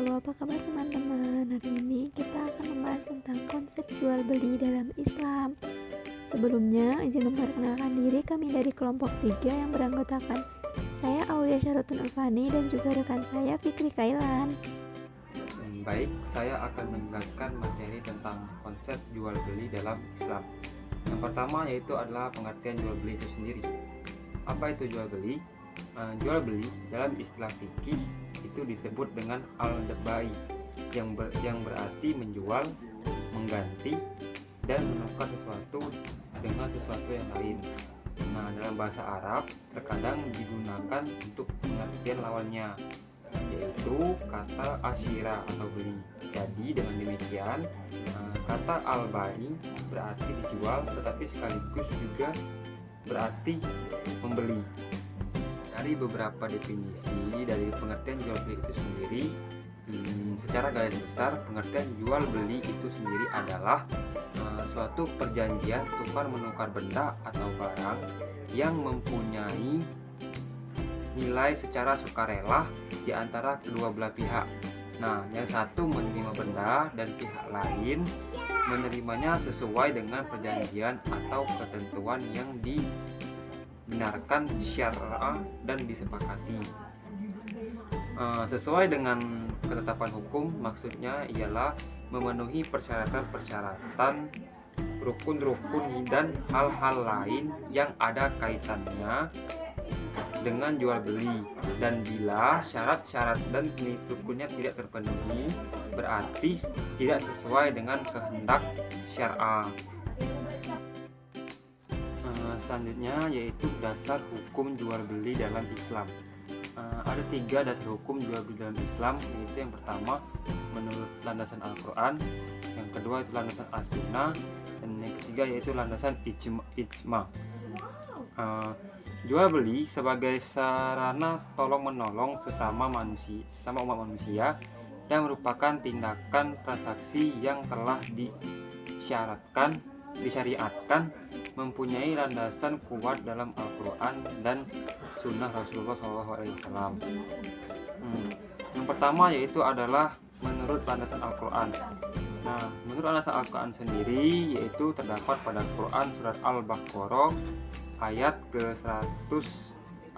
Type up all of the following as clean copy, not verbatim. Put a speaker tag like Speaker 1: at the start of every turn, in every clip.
Speaker 1: Halo, apa kabar teman-teman? Hari ini kita akan membahas tentang konsep jual beli dalam Islam. Sebelumnya, izin memperkenalkan diri, kami dari kelompok 3 yang beranggotakan saya Aulia Syarutun Ulfani dan juga rekan saya Fikri Kailan.
Speaker 2: Baik, saya akan menjelaskan materi tentang konsep jual beli dalam Islam. Yang pertama yaitu adalah pengertian jual beli itu sendiri. Apa itu jual beli? Jual beli dalam istilah fikih itu disebut dengan al-bai yang berarti menjual, mengganti, dan menukar sesuatu dengan sesuatu yang lain. Nah, dalam bahasa Arab terkadang digunakan untuk pengertian lawannya, yaitu kata asyira atau beli. Jadi dengan demikian kata al-bai berarti dijual, tetapi sekaligus juga berarti membeli. Dari beberapa definisi dari pengertian jual beli itu sendiri, secara garis besar pengertian jual beli itu sendiri adalah suatu perjanjian tukar menukar benda atau barang yang mempunyai nilai secara sukarela di antara kedua belah pihak. Nah, yang satu menerima benda dan pihak lain menerimanya sesuai dengan perjanjian atau ketentuan yang dibenarkan syar'a dan disepakati. Sesuai dengan ketetapan hukum, maksudnya ialah memenuhi persyaratan-persyaratan, rukun-rukun dan hal-hal lain yang ada kaitannya dengan jual beli, dan bila syarat-syarat dan rukunnya tidak terpenuhi berarti tidak sesuai dengan kehendak syar'a. Selanjutnya yaitu dasar hukum jual beli dalam Islam. Ada 3 dasar hukum jual beli dalam Islam, yaitu yang pertama menurut landasan Al-Quran, yang kedua itu landasan As-Sunnah, dan yang ketiga yaitu landasan Ijma. Jual beli sebagai sarana tolong menolong sesama umat manusia dan merupakan tindakan transaksi yang telah disyariatkan, mempunyai landasan kuat dalam Al-Quran dan Sunnah Rasulullah SAW. Yang pertama yaitu adalah menurut landasan Al-Quran. Nah, menurut landasan Al-Quran sendiri yaitu terdapat pada Quran surat Al-Baqarah ayat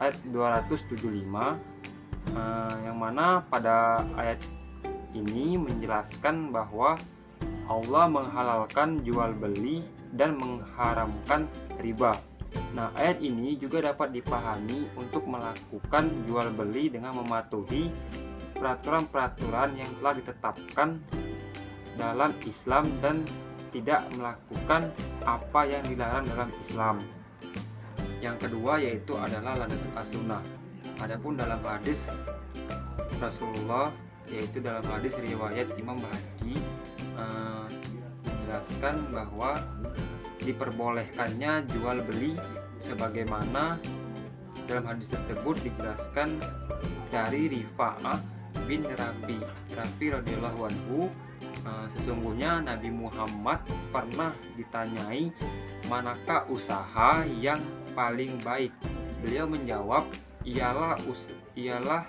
Speaker 2: ayat 275, yang mana pada ayat ini menjelaskan bahwa Allah menghalalkan jual beli dan mengharamkan riba. Nah, ayat ini juga dapat dipahami untuk melakukan jual beli dengan mematuhi peraturan-peraturan yang telah ditetapkan dalam Islam dan tidak melakukan apa yang dilarang dalam Islam. Yang kedua yaitu adalah landasan As-Sunnah. Adapun dalam hadis Rasulullah, yaitu dalam hadis riwayat Imam Bahaqi, menjelaskan bahwa diperbolehkannya jual beli sebagaimana dalam hadis tersebut dijelaskan dari Rifa'ah bin Rafi radhiyallahu anhu. Sesungguhnya Nabi Muhammad pernah ditanyai manakah usaha yang paling baik. Beliau menjawab, ialah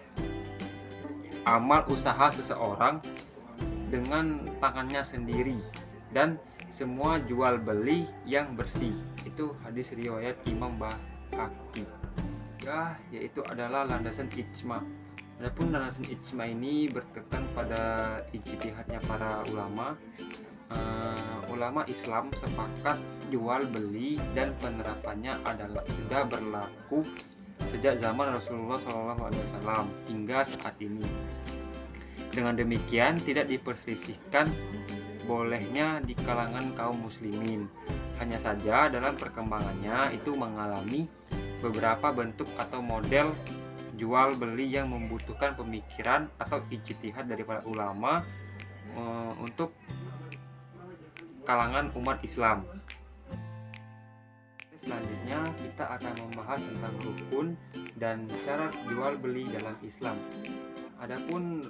Speaker 2: amal usaha seseorang dengan tangannya sendiri dan semua jual beli yang bersih. Itu hadis riwayat Imam Bahaqi. Yaitu adalah landasan ijma. Adapun landasan ijma ini bertekad pada ijtihadnya para ulama. Ulama Islam sepakat jual beli dan penerapannya adalah sudah berlaku sejak zaman Rasulullah SAW hingga saat ini. Dengan demikian tidak diperselisihkan bolehnya di kalangan kaum muslimin. Hanya saja dalam perkembangannya itu mengalami beberapa bentuk atau model jual beli yang membutuhkan pemikiran atau ijtihad dari para ulama untuk kalangan umat Islam. Selanjutnya kita akan membahas tentang rukun dan syarat jual beli dalam Islam. Adapun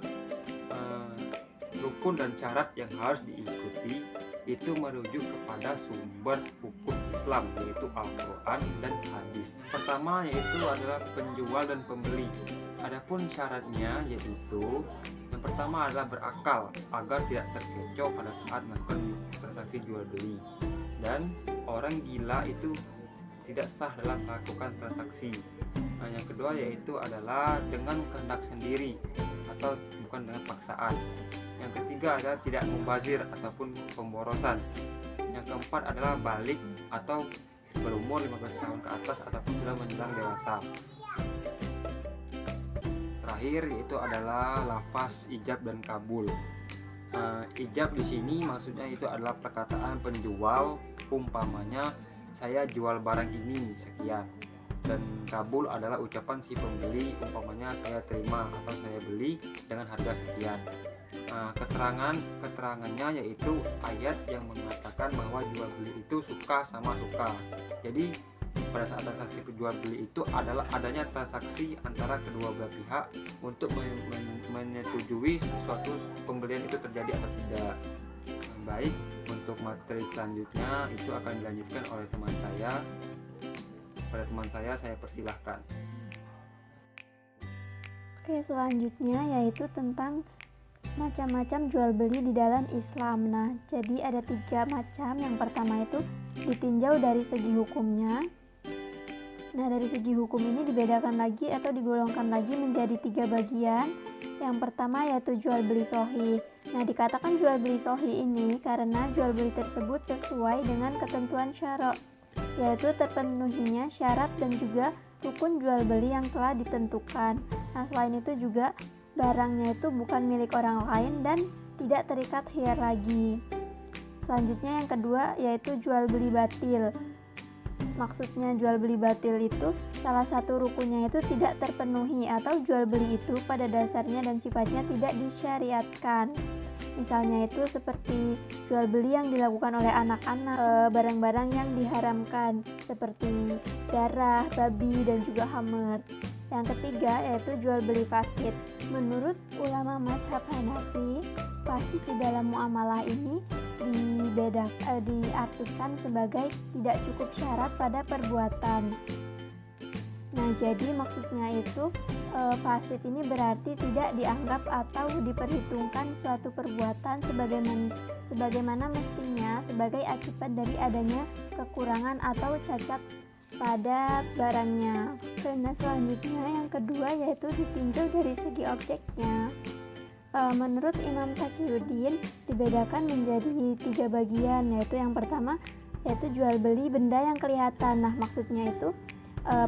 Speaker 2: rukun dan syarat yang harus diikuti itu merujuk kepada sumber hukum Islam, yaitu Al-Quran dan hadis. Pertama yaitu adalah penjual dan pembeli. Adapun syaratnya yaitu Yang pertama adalah berakal agar tidak terkecoh pada saat melakukan transaksi jual beli. Dan orang gila itu tidak sah dalam melakukan transaksi. Nah, yang kedua yaitu adalah dengan kehendak sendiri atau bukan dengan paksaan. Yang ketiga adalah tidak mubazir ataupun pemborosan. Yang keempat adalah balik atau berumur 15 tahun ke atas ataupun sudah menjelang dewasa. Terakhir yaitu adalah lafaz ijab dan kabul. Ijab di sini maksudnya itu adalah perkataan penjual, umpamanya saya jual barang ini sekian, dan kabul adalah ucapan si pembeli, umpamanya saya terima atau saya beli dengan harga sekian. Keterangannya yaitu ayat yang mengatakan bahwa jual beli itu suka sama suka. Jadi pada saat transaksi jual beli itu adalah adanya transaksi antara kedua belah pihak untuk menyetujui suatu pembelian itu terjadi atau tidak. Baik, untuk materi selanjutnya itu akan dilanjutkan oleh teman saya. Pada teman saya persilahkan.
Speaker 1: Oke, selanjutnya yaitu tentang macam-macam jual beli di dalam Islam. Nah, jadi ada 3 macam. Yang pertama itu ditinjau dari segi hukumnya. Nah, dari segi hukum ini dibedakan lagi atau digolongkan lagi menjadi 3 bagian. Yang pertama yaitu jual beli sahih. Nah, dikatakan jual beli sahih ini karena jual beli tersebut sesuai dengan ketentuan syara', yaitu terpenuhinya syarat dan juga rukun jual beli yang telah ditentukan. Nah, selain itu juga barangnya itu bukan milik orang lain dan tidak terikat khiyar lagi. Selanjutnya yang kedua yaitu jual beli batil. Maksudnya jual beli batil itu salah satu rukunnya itu tidak terpenuhi atau jual beli itu pada dasarnya dan sifatnya tidak disyariatkan. Misalnya itu seperti jual beli yang dilakukan oleh anak-anak, barang-barang yang diharamkan seperti darah, babi, dan juga khamr. Yang ketiga yaitu jual beli fasid. Menurut ulama mazhab Hanafi, fasid di dalam muamalah ini diartikan sebagai tidak cukup syarat pada perbuatan. Nah, jadi maksudnya itu fasid ini berarti tidak dianggap atau diperhitungkan suatu perbuatan sebagaimana mestinya sebagai akibat dari adanya kekurangan atau cacat pada barangnya. Nah, selanjutnya yang kedua yaitu ditinjau dari segi objeknya. Menurut Imam Taqiyuddin dibedakan menjadi 3 bagian, yaitu yang pertama yaitu jual beli benda yang kelihatan. Nah, maksudnya itu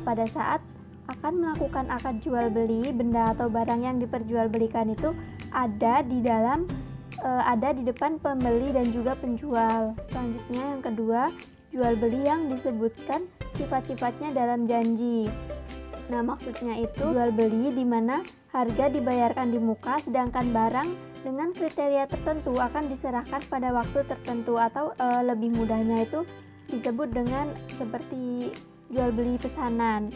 Speaker 1: pada saat akan melakukan akad jual beli, benda atau barang yang diperjualbelikan itu ada di depan pembeli dan juga penjual. Selanjutnya yang kedua, jual beli yang disebutkan sifat-sifatnya dalam janji. Nah, maksudnya itu jual beli di mana harga dibayarkan di muka, sedangkan barang dengan kriteria tertentu akan diserahkan pada waktu tertentu, atau lebih mudahnya itu disebut dengan seperti jual beli pesanan.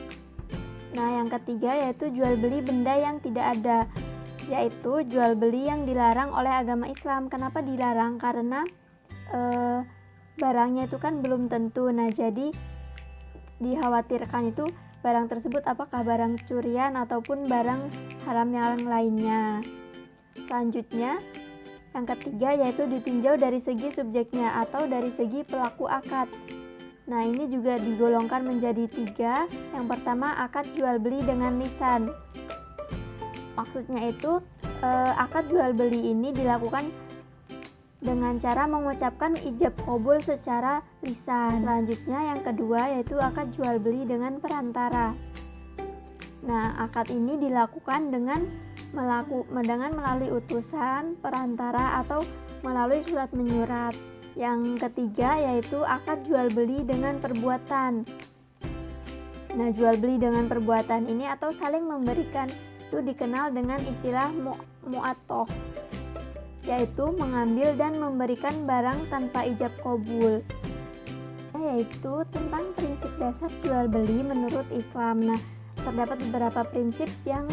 Speaker 1: Nah, yang ketiga yaitu jual beli benda yang tidak ada, yaitu jual beli yang dilarang oleh agama Islam. Kenapa dilarang? Karena barangnya itu kan belum tentu. Nah, jadi dikhawatirkan itu barang tersebut apakah barang curian ataupun barang haram yang lainnya. Selanjutnya yang ketiga yaitu ditinjau dari segi subjeknya atau dari segi pelaku akad. Nah, ini juga digolongkan menjadi 3. Yang pertama akad jual beli dengan lisan. Maksudnya itu akad jual beli ini dilakukan dengan cara mengucapkan ijab qabul secara lisan. Selanjutnya yang kedua yaitu akad jual beli dengan perantara. Nah, akad ini dilakukan dengan melalui utusan, perantara, atau melalui surat menyurat. Yang ketiga yaitu akad jual beli dengan perbuatan. Nah, jual beli dengan perbuatan ini atau saling memberikan itu dikenal dengan istilah mu'atoh, yaitu mengambil dan memberikan barang tanpa ijab qabul, yaitu tentang prinsip dasar jual beli menurut Islam. Nah, terdapat beberapa prinsip yang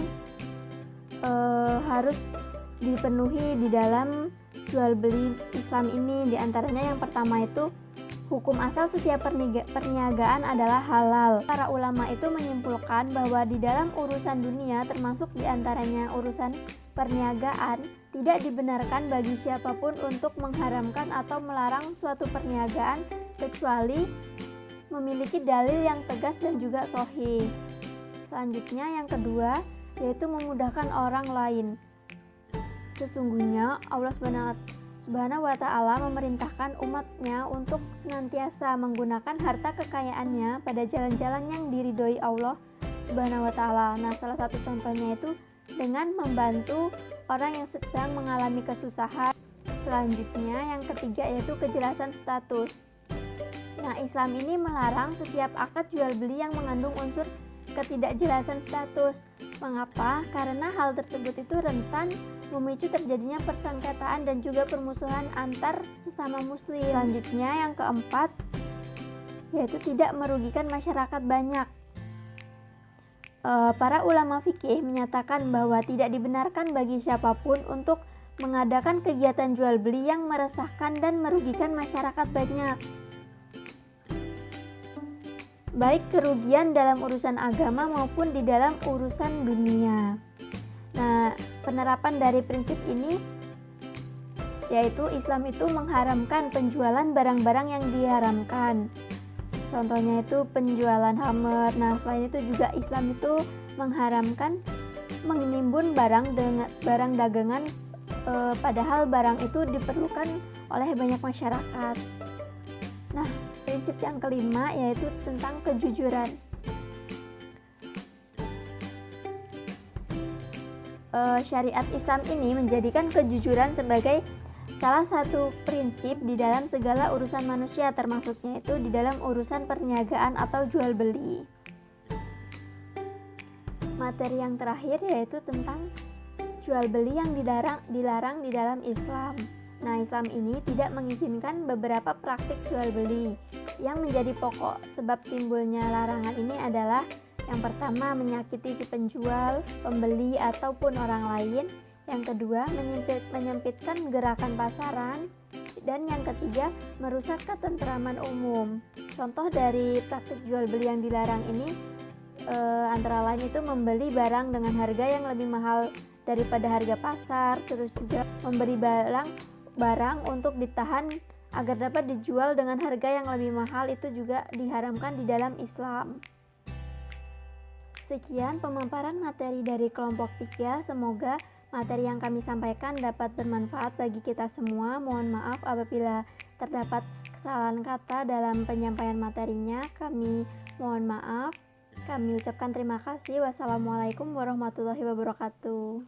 Speaker 1: harus dipenuhi di dalam jual beli Islam ini. Di antaranya yang pertama itu Hukum asal setiap perniagaan adalah halal. Para ulama itu menyimpulkan bahwa di dalam urusan dunia, termasuk diantaranya urusan perniagaan, tidak dibenarkan bagi siapapun untuk mengharamkan atau melarang suatu perniagaan kecuali memiliki dalil yang tegas dan juga sahih. Selanjutnya yang kedua, yaitu memudahkan orang lain. Sesungguhnya Allah Subhanahu wa Ta'ala memerintahkan umatnya untuk senantiasa menggunakan harta kekayaannya pada jalan-jalan yang diridhoi Allah Subhanahu wa Ta'ala. Nah, salah satu contohnya itu dengan membantu orang yang sedang mengalami kesusahan. Selanjutnya yang ketiga yaitu kejelasan status. Nah, Islam ini melarang setiap akad jual beli yang mengandung unsur ketidakjelasan status. Mengapa? Karena hal tersebut itu rentan memicu terjadinya persengketaan dan juga permusuhan antar sesama muslim. Selanjutnya yang keempat yaitu tidak merugikan masyarakat banyak. Para ulama fikih menyatakan bahwa tidak dibenarkan bagi siapapun untuk mengadakan kegiatan jual beli yang meresahkan dan merugikan masyarakat banyak, baik kerugian dalam urusan agama maupun di dalam urusan dunia. Nah, penerapan dari prinsip ini yaitu Islam itu mengharamkan penjualan barang-barang yang diharamkan. Contohnya itu penjualan khamr. Nah, selain itu juga Islam itu mengharamkan menimbun barang dengan barang dagangan padahal barang itu diperlukan oleh banyak masyarakat. Nah, prinsip yang kelima yaitu tentang kejujuran. Syariat Islam ini menjadikan kejujuran sebagai salah satu prinsip di dalam segala urusan manusia, termasuknya itu di dalam urusan perniagaan atau jual beli. Materi yang terakhir yaitu tentang jual beli yang dilarang di dalam Islam. Nah, Islam ini tidak mengizinkan beberapa praktik jual beli. Yang menjadi pokok sebab timbulnya larangan ini adalah yang pertama, menyakiti si penjual, pembeli, ataupun orang lain. Yang kedua, menyempitkan gerakan pasaran. Dan yang ketiga, merusak ketentraman umum. Contoh dari praktik jual beli yang dilarang ini antara lain itu membeli barang dengan harga yang lebih mahal daripada harga pasar, terus juga memberi barang untuk ditahan agar dapat dijual dengan harga yang lebih mahal, itu juga diharamkan di dalam Islam. Sekian pemaparan materi dari kelompok 3. Semoga materi yang kami sampaikan dapat bermanfaat bagi kita semua. Mohon maaf apabila terdapat kesalahan kata dalam penyampaian materinya. Kami mohon maaf. Kami ucapkan terima kasih. Wassalamualaikum warahmatullahi wabarakatuh.